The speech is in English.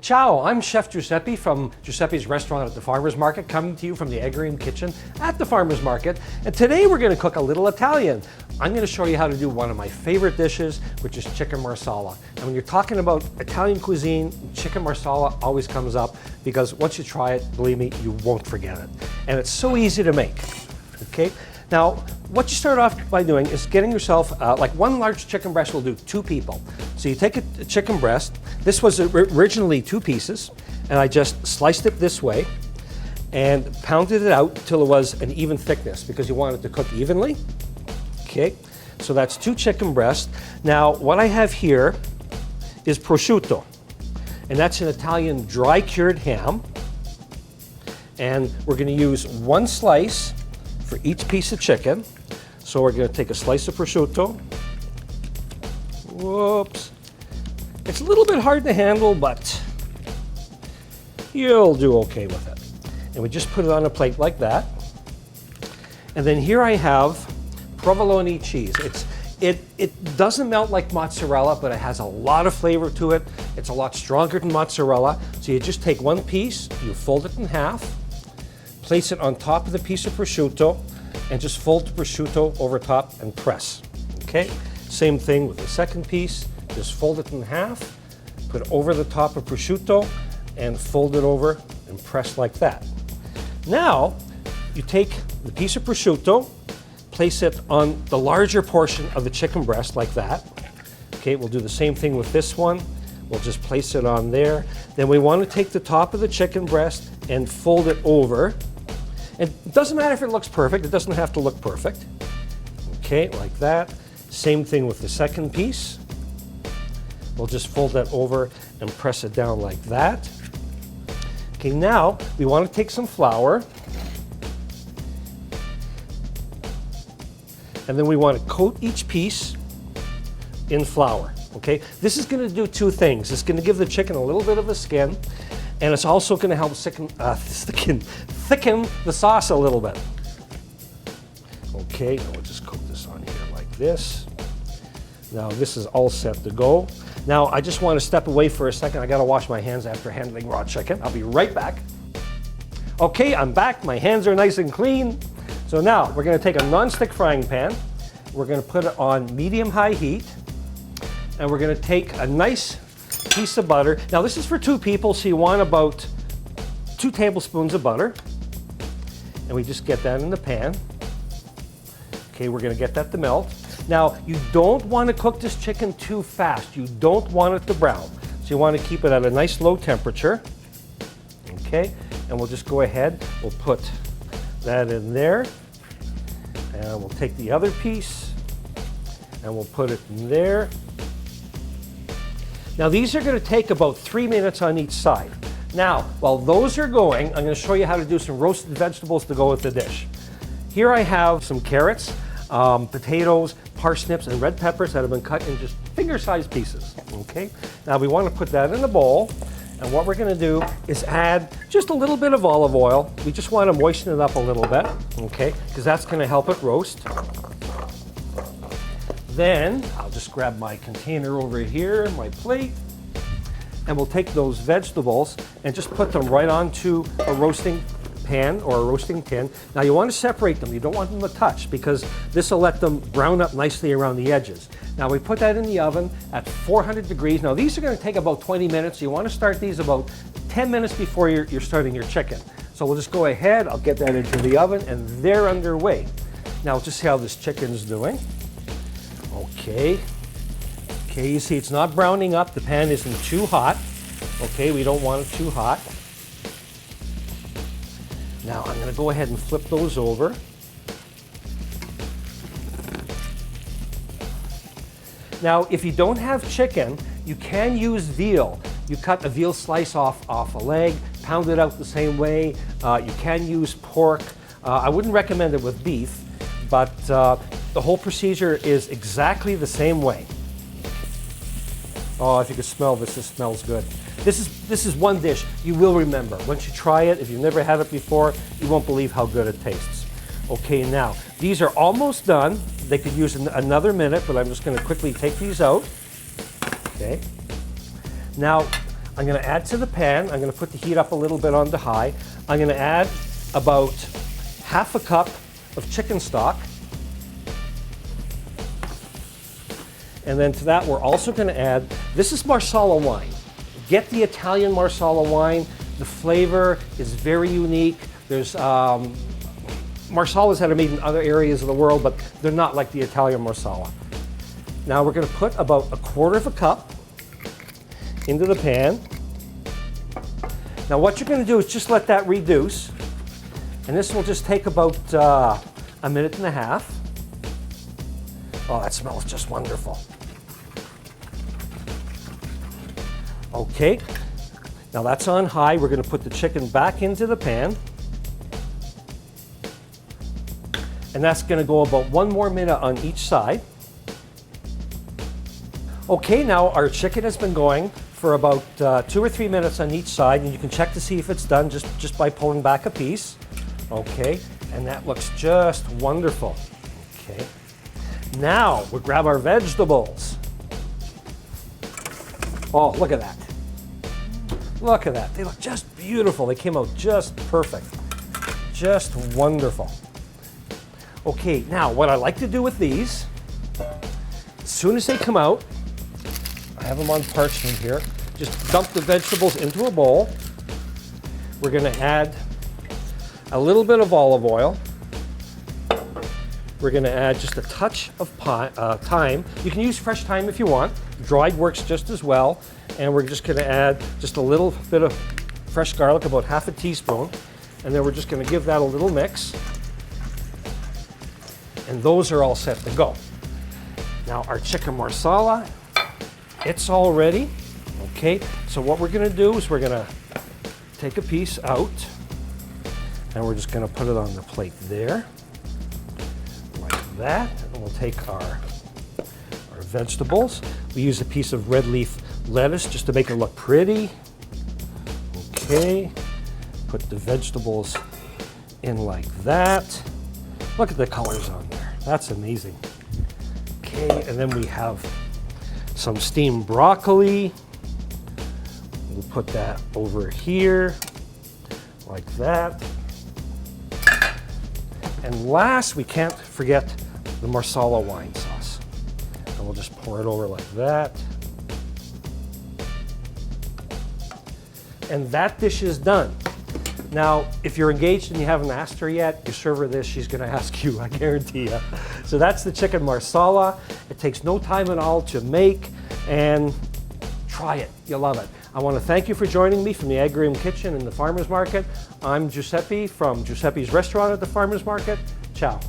Ciao, I'm Chef Giuseppe from Giuseppe's Restaurant at the Farmer's Market, coming to you from the Agrarian Kitchen at the Farmer's Market. And today we're going to cook a little Italian. I'm going to show you how to do one of my favorite dishes, which is chicken Marsala. And when you're talking about Italian cuisine, chicken Marsala always comes up because once you try it, believe me, you won't forget it. And it's so easy to make, okay? Now, what you start off by doing is getting yourself, like one large chicken breast will do 2 people. So you take a chicken breast. This was originally 2 pieces, and I just sliced it this way and pounded it out till it was an even thickness because you want it to cook evenly. Okay, so that's 2 chicken breasts. Now, what I have here is prosciutto, and that's an Italian dry cured ham. And we're going to use 1 slice for each piece of chicken. So we're going to take a slice of prosciutto. Whoops. It's a little bit hard to handle, but you'll do okay with it. And we just put it on a plate like that. And then here I have provolone cheese. It doesn't melt like mozzarella, but it has a lot of flavor to it. It's a lot stronger than mozzarella. So you just take 1 piece, you fold it in half, place it on top of the piece of prosciutto, and just fold the prosciutto over top and press. Okay? Same thing with the second piece. Just fold it in half, put it over the top of prosciutto, and fold it over and press like that. Now, you take the piece of prosciutto, place it on the larger portion of the chicken breast like that. Okay, we'll do the same thing with this one. We'll just place it on there. Then we want to take the top of the chicken breast and fold it over. And it doesn't matter if it looks perfect. It doesn't have to look perfect. Okay, like that. Same thing with the second piece. We'll just fold that over and press it down like that. Okay, now we want to take some flour. And then we want to coat each piece in flour. Okay, this is going to do 2 things. It's going to give the chicken a little bit of a skin, and it's also going to help thicken the sauce a little bit. Okay, now we'll just coat this on here like this. Now this is all set to go. Now I just want to step away for a second. I got to wash my hands after handling raw chicken. I'll be right back. Okay, I'm back. My hands are nice and clean. So now we're going to take a non-stick frying pan. We're going to put it on medium-high heat. And we're going to take a nice piece of butter. Now this is for 2 people, so you want about 2 tablespoons of butter. And we just get that in the pan. Okay, we're going to get that to melt. Now, you don't want to cook this chicken too fast. You don't want it to brown. So you want to keep it at a nice low temperature. Okay, and we'll just go ahead. We'll put that in there. And we'll take the other piece and we'll put it in there. Now, these are going to take about 3 minutes on each side. Now, while those are going, I'm going to show you how to do some roasted vegetables to go with the dish. Here I have some carrots, potatoes, parsnips, and red peppers that have been cut in just finger-sized pieces. Okay. Now we want to put that in a bowl, and what we're going to do is add just a little bit of olive oil. We just want to moisten it up a little bit, okay, because that's going to help it roast. Then I'll just grab my container over here, my plate, and we'll take those vegetables and just put them right onto a roasting pan or a roasting tin. Now you want to separate them. You don't want them to touch because this will let them brown up nicely around the edges. Now we put that in the oven at 400 degrees. Now these are going to take about 20 minutes. So you want to start these about 10 minutes before you're starting your chicken. So we'll just go ahead. I'll get that into the oven and they're underway. Now let's just see how this chicken's doing. Okay. Okay, you see it's not browning up. The pan isn't too hot. Okay, we don't want it too hot. Now I'm going to go ahead and flip those over. Now, if you don't have chicken, you can use veal. You cut a veal slice off a leg, pound it out the same way. You can use pork. I wouldn't recommend it with beef, but the whole procedure is exactly the same way. Oh, if you could smell this, this smells good. This is one dish you will remember. Once you try it, if you've never had it before, you won't believe how good it tastes. Okay, now, these are almost done. They could use another minute, but I'm just going to quickly take these out. Okay. Now, I'm going to add to the pan. I'm going to put the heat up a little bit on to high. I'm going to add about half a cup of chicken stock. And then to that, we're also going to add, this is Marsala wine. Get the Italian Marsala wine. The flavor is very unique. There's Marsalas that are made in other areas of the world, but they're not like the Italian Marsala. Now we're going to put about 1/4 cup into the pan. Now what you're going to do is just let that reduce, and this will just take about 1.5 minutes. Oh, that smells just wonderful. Okay, now that's on high. We're going to put the chicken back into the pan. And that's going to go about 1 more minute on each side. Okay, now our chicken has been going for about 2 or 3 minutes on each side, and you can check to see if it's done just by pulling back a piece. Okay, and that looks just wonderful. Okay, now we'll grab our vegetables. Oh, look at that. Look at that. They look just beautiful. They came out just perfect. Just wonderful. Okay, now what I like to do with these, as soon as they come out, I have them on parchment here, just dump the vegetables into a bowl. We're going to add a little bit of olive oil. We're going to add just a touch of thyme. You can use fresh thyme if you want. Dried works just as well. And we're just going to add just a little bit of fresh garlic, about 1/2 teaspoon. And then we're just going to give that a little mix. And those are all set to go. Now our chicken marsala, it's all ready. Okay, so what we're going to do is we're going to take a piece out, and we're just going to put it on the plate there, like that. And we'll take our vegetables. We use a piece of red leaf lettuce just to make it look pretty. Okay, put the vegetables in like that. Look at the colors on there. That's amazing. Okay, and then we have some steamed broccoli. We'll put that over here, like that. And last, we can't forget the Marsala wine sauce. And we'll just pour it over like that. And that dish is done. Now, if you're engaged and you haven't asked her yet, you serve her this, she's going to ask you, I guarantee you. So that's the chicken marsala. It takes no time at all to make, and try it. You'll love it. I want to thank you for joining me from the Agrium Kitchen in the Farmers Market. I'm Giuseppe from Giuseppe's Restaurant at the Farmers Market. Ciao.